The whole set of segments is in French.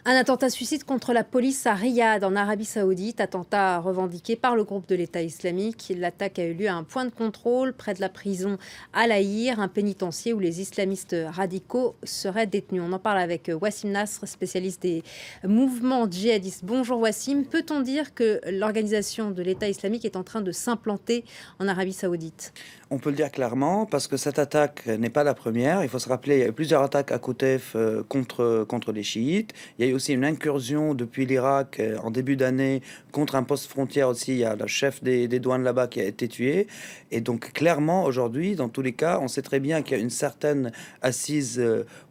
Un attentat suicide contre la police à Riyad, en Arabie Saoudite. Attentat revendiqué par le groupe de l'État islamique. L'attaque a eu lieu à un point de contrôle près de la prison Al Ahir, un pénitencier où les islamistes radicaux seraient détenus. On en parle avec Wassim Nasr, spécialiste des mouvements djihadistes. Bonjour Wassim. Peut-on dire que l'organisation de l'État islamique est en train de s'implanter en Arabie Saoudite? On peut le dire clairement parce que cette attaque n'est pas la première. Il faut se rappeler, il y a eu plusieurs attaques à Koutef contre les chiites. Il y a eu aussi une incursion depuis l'Irak en début d'année contre un poste frontière aussi. Il y a le chef des douanes là-bas qui a été tué. Et donc clairement aujourd'hui, dans tous les cas, on sait très bien qu'il y a une certaine assise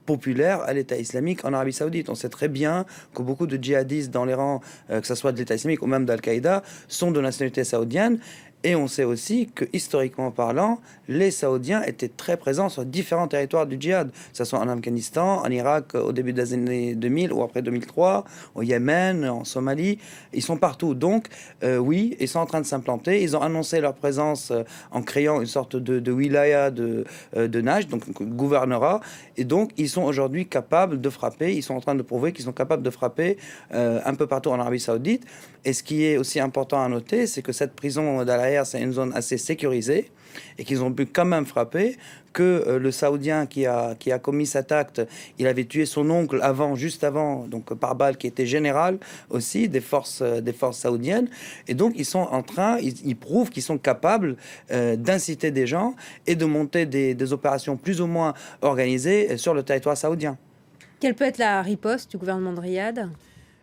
populaire à l'État islamique en Arabie Saoudite. On sait très bien que beaucoup de djihadistes dans les rangs, que ce soit de l'État islamique ou même d'Al-Qaïda, sont de nationalité saoudienne. Et on sait aussi que, historiquement parlant, les Saoudiens étaient très présents sur différents territoires du djihad, que ce soit en Afghanistan, en Irak au début des années 2000 ou après 2003, au Yémen, en Somalie. Ils sont partout. Donc, oui, ils sont en train de s'implanter. Ils ont annoncé leur présence en créant une sorte de wilaya de Najd, donc gouvernorat. Et donc, ils sont aujourd'hui capables de frapper. Ils sont en train de prouver qu'ils sont capables de frapper un peu partout en Arabie Saoudite. Et ce qui est aussi important à noter, c'est que cette prison d'Al Ahir, c'est une zone assez sécurisée et qu'ils ont pu quand même frapper, que le Saoudien qui a commis cet acte, il avait tué son oncle juste avant, donc par balle, qui était général aussi des forces saoudiennes. Et donc ils sont en train, ils prouvent qu'ils sont capables d'inciter des gens et de monter des opérations plus ou moins organisées sur le territoire saoudien. Quelle peut être la riposte du gouvernement de Riyad?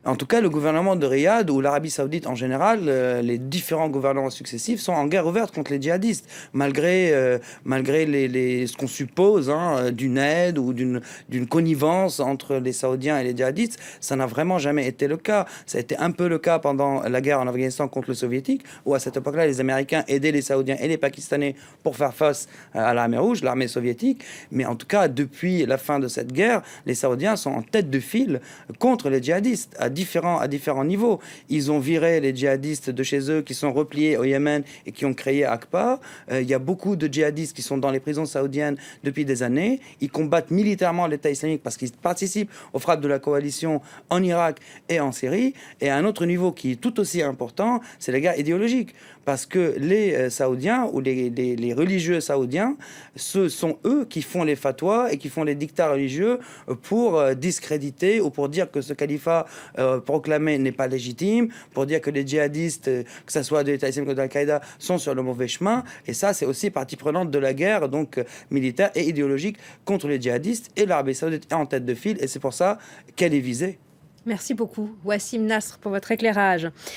En tout cas, le gouvernement de Riyad ou l'Arabie Saoudite en général, les différents gouvernements successifs sont en guerre ouverte contre les djihadistes, malgré ce qu'on suppose d'une aide ou d'une connivence entre les Saoudiens et les djihadistes. Ça n'a vraiment jamais été le cas. Ça a été un peu le cas pendant la guerre en Afghanistan contre les Soviétiques, où à cette époque-là, les Américains aidaient les Saoudiens et les Pakistanais pour faire face à l'armée rouge, l'armée soviétique. Mais en tout cas, depuis la fin de cette guerre, les Saoudiens sont en tête de file contre les djihadistes à différents niveaux. Ils ont viré les djihadistes de chez eux qui sont repliés au Yémen et qui ont créé Aqpa. Il y a beaucoup de djihadistes qui sont dans les prisons saoudiennes depuis des années. Ils combattent militairement l'État islamique parce qu'ils participent aux frappes de la coalition en Irak et en Syrie. Et à un autre niveau qui est tout aussi important, c'est la guerre idéologique. Parce que les Saoudiens ou les religieux saoudiens, ce sont eux qui font les fatwas et qui font les dictats religieux pour discréditer ou pour dire que ce califat proclamé n'est pas légitime, pour dire que les djihadistes, que ce soit de l'État islamique ou d'Al-Qaïda, sont sur le mauvais chemin. Et ça, c'est aussi partie prenante de la guerre donc militaire et idéologique contre les djihadistes. Et l'Arabie Saoudite est en tête de file et c'est pour ça qu'elle est visée. Merci beaucoup, Wassim Nasr, pour votre éclairage.